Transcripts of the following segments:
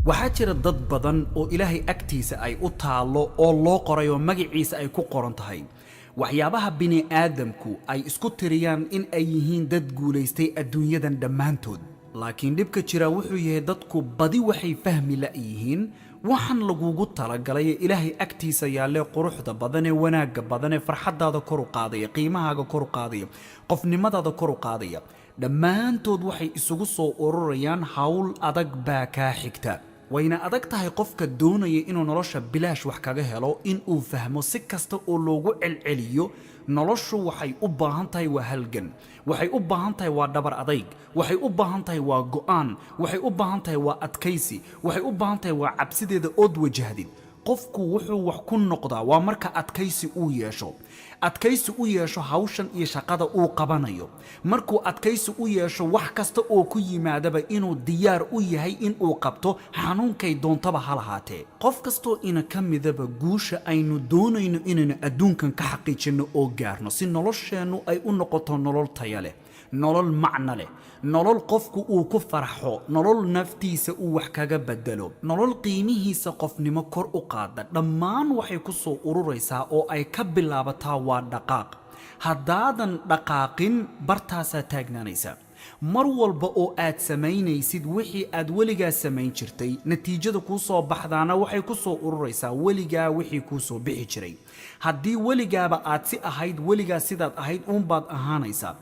waxaa jira dad badan oo ilaahay agtiisa ay u taalo oo loo qoray oo magaciisa ay ku qoran tahay waxyaabaha bini aadamku ay isku tiriyaan in ay yihiin dad guulaystay adduunyadan dhammaantood laakiin dhibka jira wuxuu yahay dadku badi waxay fahmi la yihiin waxaan lagugu talagalay ilaahay agtiisa yaale quruxda badan ee wanaagga badan ee farxadaada kor u qaadaya qiimahaaga kor u qaadaya qofnimadaada kor u qaadaya dhammaantood waxay isugu soo ururayaan hawl adag baa kaa xigta wayna adag tahay qofka doonaya inuu nolosha bilaash wax kaga helo in uu fahmo si kasta oo loogu celceliyo noloshu waxay u baahan tahay waa halgan waxay u baahan tahay waa dhabar adayg waxay u baahan tahay waa go'aan waxay u baahan tahay waa adkaysi waxay u baahan tahay waa cabsideeda ood wajahdid qofku wuxuu wax ku noqdaa waa marka adkaysi uu yeesho hawshan iyo shaqada uu qabanayo markuu adkaysi u yeesho wax kasta oo ku yimaadaba inuu diyaar u yahay in uu qabto xanuunkay doontaba ha lahaatee qof kastoo ina ka midaba guusha aynu doonayno inaynu adduunkan ka xaqiijinno oo gaarno si nolosheennu ay u noqoto nolol taya leh nolol macno leh nolol qofku uu ku farxo nolol naftiisa uu wax kaga bedelo nolol qiimihiisa qofnimo kor u qaada dhammaan waxay ku soo ururaysaa oo ay ka bilaabataa waa dhaqaaq haddaadan dhaqaaqin bartaasaa taagnaanaysa mar walba oo aad samaynaysid wixii aad weligaa samayn jirtay natiijada kuu soo baxdaana waxay ku soo ururaysaa weligaa wixii kuu soo bixi jiray haddii weligaaba aad si ahayd weligaa sidaad ahayd uunbaad ahaanaysaa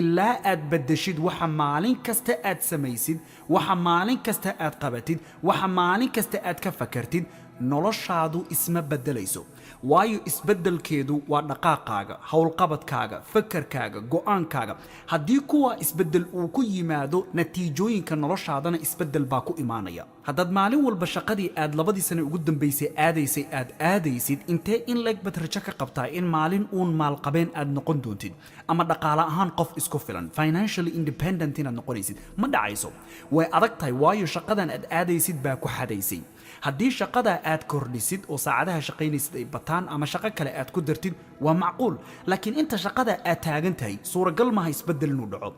ilaa aad beddeshid waxa maalin kasta aad samaysid waxa maalin kasta aad qabatid waxa maalin kasta aad ka fakartid noloshaadu isma beddelayso waayo isbeddelkeedu waa dhaqaaqaaga howlqabadkaaga fakarkaaga go'aankaaga haddii kuwa isbeddel uu ku yimaado natiijooyinka noloshaadana isbeddel baa ku imaanaya haddaad maalin walba shaqadii aad 2 sano ugu dambaysay aadaysid intee in leegbad rajo ka qabtaa in maalin uun maalqabeen aad noqon doontid ama dhaqaale ahaan qof isku filan financially independent inaad noqonaysid ma dhacayso way adag tahay waayo shaqadan aad aadaysid baa ku xadaysay haddii shaqada aad kordhisid oo saacadaha shaqaynaysid ay bataan ama shaqo kale aad ku dartid waa macquul laakiin inta shaqada aad taagan tahay suuragal maaha isbeddel inuu dhaco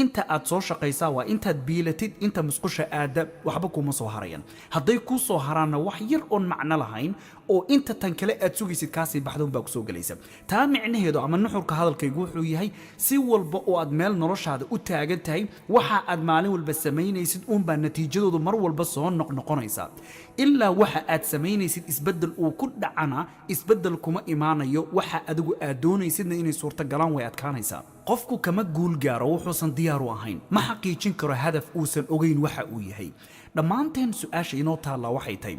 inta aad soo shaqaysaa waa intaad biilatid inta musqusha aada waxba kuma soo harayaan hadday kuu soo haraanna wax yar oon macno lahayn oo inta tan kale aad sugaysid kaasii baxdoon baa ku soo galaysa taa micnaheedu ama nuxurka hadalkaygu wuxuu yahay si walba oo aad meel noloshaada u taagan tahay waxa aad maalin walba samaynaysid uunbaa natiijadoodu mar walba soo noqnoqonaysa ilaa waxa aad samaynaysid isbeddel uu ku dhacana isbeddel kuma imaanayo waxa adigu aad doonaysidna inay suurtagalaan way adkaanaysaa qofku kama guul gaaro wuxuusan diyaar u ahayn ma xaqiijin karo hadaf uusan ogeyn waxa uu yahay dhammaanteen su'aasha inoo taalla waxay tahay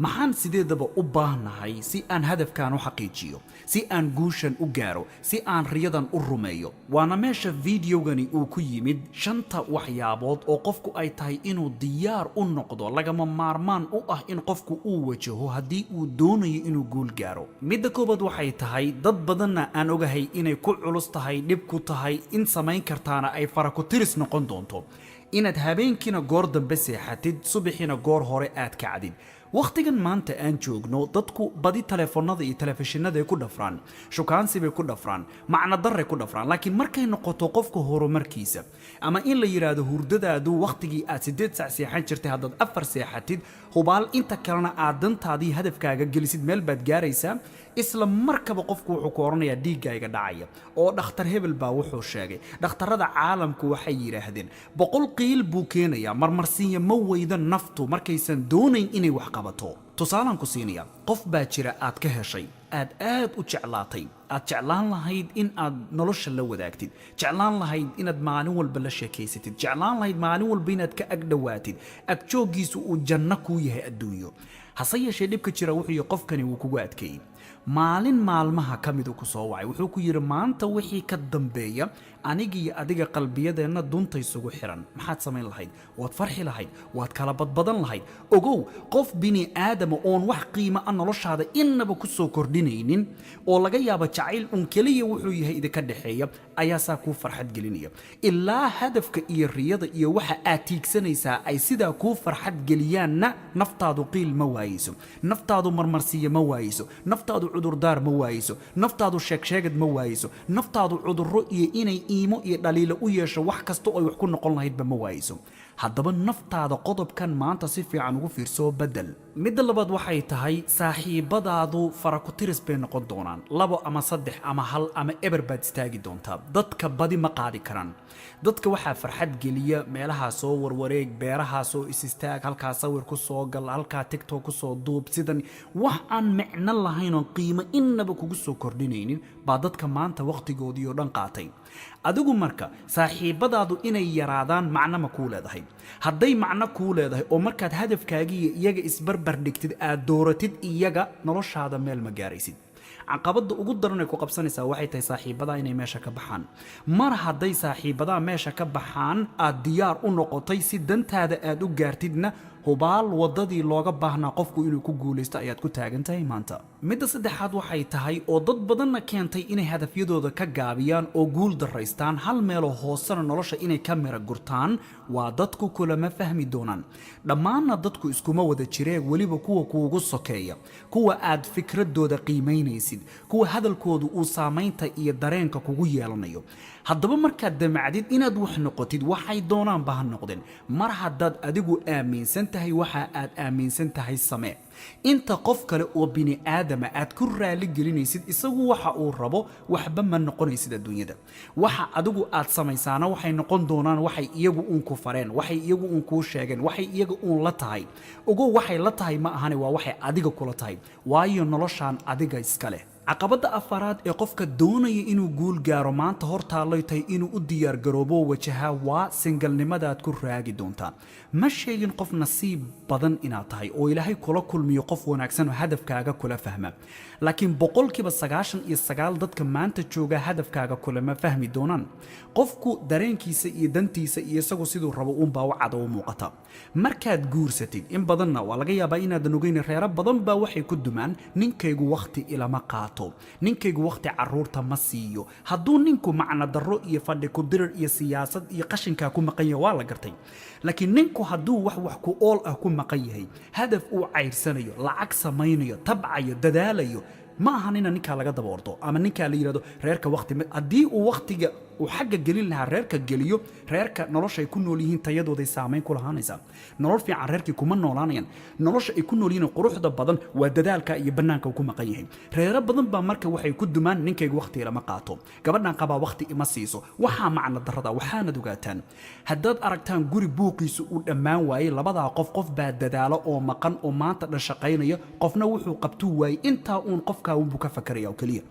maxaan sideedaba u baahnahay si aan hadafkan u xaqiijiyo si aan guushan u gaaro si aan riyadan u rumeeyo waana meesha videogani uu ku yimid 5 waxyaabood oo qofku ay tahay inuu diyaar u noqdo lagama maarmaan u ah in qofku uu wajaho haddii uu doonayo inuu guul gaaro midda koobaad waxay tahay dad badanna aan ogahay inay ku culus tahay dhib ku tahay in samayn kartaana ay fara ku tiris noqon doonto inaad habeenkiina goor dambe seexatid subaxiina goor hore aad kacdid waqtigan maanta aan joogno dadku badi telefoonada iyo telefishinada ay ku dhafraan shukaansi bay ku dhafraan macna darre ku dhafraan laakiin markay noqoto qofka horumarkiisa ama in la yiraahdo hurdadaadu waqtigii aad 8 saac seexan jirtay haddaad 4 seexatid hubaal inta kalena aad dantaadii hadafkaaga gelisid meel baad gaaraysaa isla markaba qofku wuxuu ku oranayaa dhiigayga dhacaya oo dhakhtar hebel baa wuxuu sheegay dhakhtarada caalamku waxay yiraahdeen 100 qiil buu keenayaa marmarsiin ma weydan naftu markaysan doonayn inay wax qabato tusaalan ku siinaya qof baa jira aad ka heshay aad u jeclaatay aad jeclaan lahayd in aad nolosha la wadaagtid jeclaan lahayd inaad maalin walba la sheekaysatid jeclaan lahayd maalin walba inaad ka agdhawaatid ag joogiisu uu janno ku yahay adduunyo hase yeeshee dhibka jira wuxuu qofkani uu kugu adkeeyay maalin maalmaha ka mid ku soo wacay wuxuu ku yiri maanta wixii ka dambeeya aniga iyo adiga qalbiyadeena dunta isugu xiran maxaad samayn lahayd waad farxi lahayd waad kala badbadan lahayd ogow qof bini aadam oo wax qiimo ah noloshaada inaba ku soo kordhinaynin oo laga yaabo jacayl kaliya wuxuu yahay idinka dhaxeeya ayaa saa ku farxad gelinaya ilaa hadafka iyo riyada iyo waxa aad tiigsanaysaa ay sida ku farxad geliyaanna naftaadu qiil ma waayso naftaadu marmarsiyo ma waayso naftaadu cudurdaar ma waayso naftaadu sheegad ma waayso naftaadu cudurro iyo inay iimo iyo dhaliilo u yeesho wax kasto oo wax ku noqon lahayd ba ma waayso haddaba naftaada qodobkan maanta si fiican ugu fiirsoo bedel midda labaad waxay tahay saaxiibadaadu farakutiris bay noqon doonaan 2 ama 3 ama 1 ama eber baad istaagi doontaa dadka badi ma qaadi karaan dadka waxaa farxad geliya meelaha soo warwareeg beeraha soo istaag halka sawir ku soo gal halka TikTok ku soo duub sidan wax aan macno lahayn oo qiimo inaba kugu soo kordhinaynin baa dadka maanta waqtigoodii oo dhan qaatay adigu marka saaxiibadaadu inay yaraadaan macno ma ku leedahay hadday macno ku leedahay oo markaad hadafkaagiiyo iyaga isbarbar dhigtid aad dooratid iyaga noloshaada meel ma gaaraysid caqabada ugu daran ee ku qabsanaysaa waxay tahay saaxiibada inay meesha ka baxaan mar hadday saaxiibada meesha ka baxaan aad diyaar u noqotay si dantaada aad u gaartidna hubaal wadadii looga baahnaa qofku inuu ku guuleysto ayaad ku taagan tahay maanta midda saddexaad waxay tahay oo dad badanna keentay inay hadafyadooda ka gaabiyaan oo guul daraystaan hal meel oo hoosana nolosha inay ka mira gurtaan waa dadku kulama fahmi doonaan dhammaanna dadku iskuma wada jireen weliba kuwa kuugu sokeeya kuwa aad fikradooda qiimaynaysid kuwa hadalkoodu uu saamaynta iyo dareenka kugu yeelanayo haddaba markaad damacdid inaad wax noqotid waxay doonaan baa noqdeen mar haddaad adigu aaminsan tahay waxa aad aaminsan tahay samee inta qof kale oo bini aadama aad ku raali gelinaysid isagu waxa uu rabo waxba ma noqonaysid adduunyada waxa adigu aad samaysaana waxay noqon doonaan waxay iyagu uun ku fareen waxay iyagu uun ku sheegeen waxay iyagu uun la tahay ugu waxay la tahay ma ahane waa waxay adiga kula tahay waayo noloshaan adiga iska leh caqabada afaraad ee qofka doonaya inuu guul gaaro maanta hortaalay tahay inuu u diyaar garoobo wajaha waa singalnimadaad ku raagi doontaa ma sheegin qof nasiib badan inaad tahay oo ilaahay kula kulmiyo qof wanaagsan oo hadafkaaga kula fahma laakiin 99% dadka maanta jooga hadafkaaga kula ma fahmi doonaan qofku dareenkiisa iyo dantiisa iyo isagu siduu rabo uun baa wacad oo muuqata markaad guursatid in badanna waa laga yaabaa inaad ogeyn reero badan baa waxay ku dumaan ninkaygu waqti ilama qaato ninkaygu waqti caruurta ma siiyo hadduu ninku macna darro iyo fadhi ku dirir iyo siyaasad iyo qashinka ku maqan yahay waa la gartay laakiin ninku hadduu wax ku ool ah ku maqan yahay hadaf uu cayrsanayo lacag samaynayo tabcayo dadaalayo ma ahan in ninka laga daba ordo ama ninka la yiraahdo reerka waqti hadii uu waqtiga uu xagga gelin lahaa reerka geliyo reerka nolosha ay ku nool yihiin tayadooda saameyn ku lahaanaysa nolol fiican reerkii kuma noolaanayaan nolosha ay ku nool yihiin quruxda badan waa dadaalka iyo banaanka ku maqan yahay reero badan baa marka waxay ku dumaan ninkayga waqti lama qaato gabadhan qaba waqti ima siiso waxa macna darrada waxaana dugaataan haddaad aragtaan guri buuqiisu uu dhammaan waayay labada qof baa dadaalo oo maqan oo maanta dhan shaqaynaya qofna wuxuu qabtuu waayay inta uu qofka uu ka fakaraya oo kaliya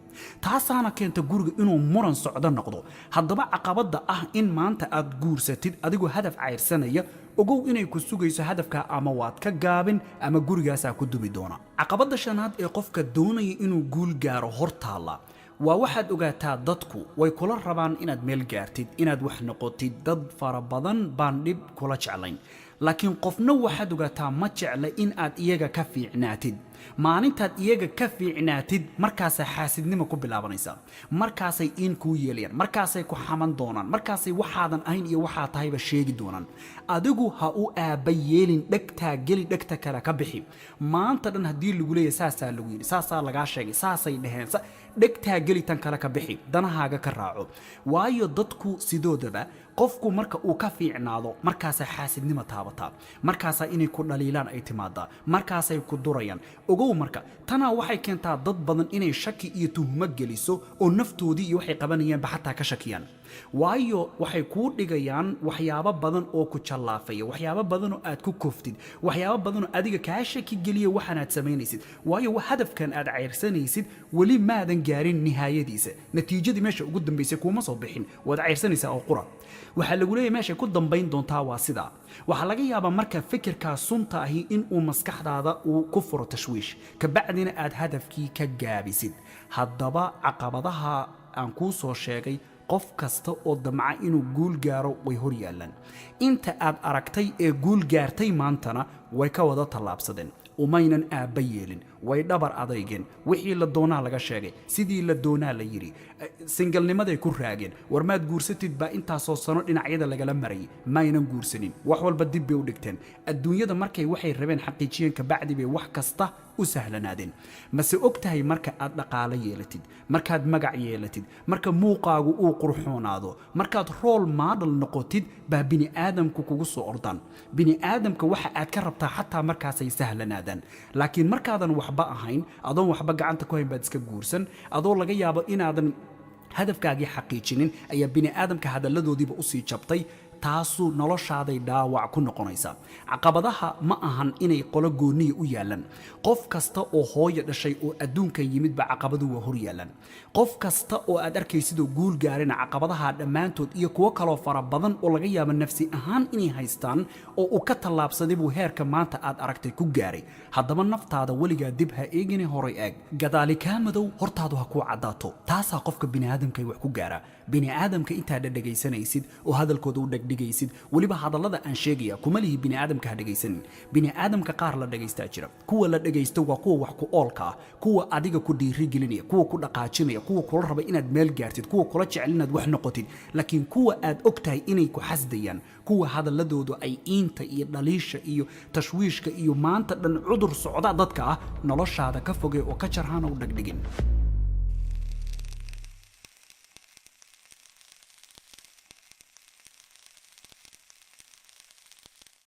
taasaana keenta guriga inuu muran socdo noqdo haddaba caqabada ah in maanta aad guursatid adigoo hadaf cayrsanaya ogow inay ku sugayso hadafka ama waad ka gaabin ama gurigaas ku dumi doona caqabada shanaad ee qofka doonaya inuu guul gaaro hortaala waa waxaad ogaataa dadku way kula rabaan inaad meel gaartid inaad wax noqotid dad fara badan baan dhib kula jeclayn laakiin qofna waxaad ogaataa ma jecla in aad iyaga ka fiicnaatid maalintaad iyaga ka fiicnaatid markaasay xaasidnimo ku bilaabanaysaa markaasay in ku yeelayaan markaasay ku xaman doonaan markaasay waxaadan ahayn iyo waxaa tahayba sheegi doonaan adigu ha u aaba yeelin dhagtaa geli dhagta kale ka bixi maanta dhan haddii lagu leeyahay saasaa lagu yidhi saasaa lagaa sheegay saasay dhaheen dhagtaa geli tan kale ka bixi danahaaga ka raaco waayo dadku sidoodaba qofku marka uu ka fiicnaado markaasay xaasidnimo taabataa markaasay inay ku dhaliilaan ay timaadaa markaasay ku durayaan ogow marka tana waxay keentaa dad badan inay shaki iyo tuhmo geliso oo naftoodii iyo waxay qabanayaan xataa ka shakiyaan waayo waxay ku dhigayaan waxyaabo badan oo ku jalaafaya waxyaabo badan oo aad ku koftid waxyaabo badan oo adiga ka shaki geliya waxaad sameynaysid waayo hadafkan aad ceyrsanaysid wali maadan gaarin nihaayadiisa natiijadii meesha ugu dambeysay kuma soo bixin waad ceyrsanaysaa oo qura waxa lagu leeyahay meesha ku dambeyn doontaa waa sida waxa laga yaabaa marka fikirka sunta ahi in uu maskaxdaada uu ku furo tashwiish ka bacdina aad hadafkii ka gaabisid haddaba caqabadaha aan ku soo sheegay qof kasta oo damca inuu guul gaaro way hor yaalan inta aad aragtay ee guul gaartay maantana way ka wada tallaabsadeen umaynan aabba yeelin way dhabar adeygeen wixii la doonaa laga sheegay sidii la doonaa la yiri singalnimaday ku raageen war maad guursatid baa intaasoo sano dhinacyada lagala marayay maynan guursanin wax walba dib bay u dhigteen adduunyada markay waxay rabeen xaqiijiyeen ka bacdi bay wax kasta u sahlanaadeen mase ogtahay marka aad dhaqaale yeelatid markaad magac yeelatid marka muuqaagu uu qurxoonaado markaad role model noqotid baa bini aadamku kugu soo ordaan bini aadamka waxa aad ka rabtaa xataa markaasay sahlanaadaan laakiin markaadan waxba ahayn adoon waxba gacanta ku hayn baad iska guursan adoo laga yaabo inaadan hadafkaagii xaqiijinin ayaa bini aadamka hadalladoodiiba u sii jabtay taasuu noloshaaday dhaawac ku noqonaysa caqabadaha ma ahan inay qolo gooniya u yaalan qof kasta oo hooyo dhashay oo adduunkan yimid ba caqabadu waa hor yaalan qof kasta oo aad arkaysidoo guul gaarina caqabadaha dhammaantood iyo kuwo kaloo fara badan oo laga yaabo nafsi ahaan inay haystaan oo uu ka tallaabsaday buu heerka maanta aad aragtay ku gaaray haddaba naftaada weligaa dib ha eegine horay eeg gadaali kaa madow hortaadu ha kuu caddaato taasaa qofka biniaadamkay wax ku gaara biniaadamka intaad dhegaysanaysid oo hadalkooda u dhegdhigaysid weliba hadallada aan sheegaya kuma lihi biniaadamka ha dhegaysanin biniaadamka qaar la dhagaystaa jira kuwa la dhagaysto waa kuwa wax ku oolka ah kuwa adiga ku dhiirigelinaya kuwa ku dhaqaajinaya kuwa kula raba inaad meel gaartid kuwa kula jecel inaad wax noqotid laakiin kuwa aad ogtahay inay ku xasdayaan kuwa hadalladoodu ay iinta iyo dhaliisha iyo tashwiishka iyo maanta dhan cudur socda dadka ah noloshaada ka fogee oo ka jarhaan u dhagdhigin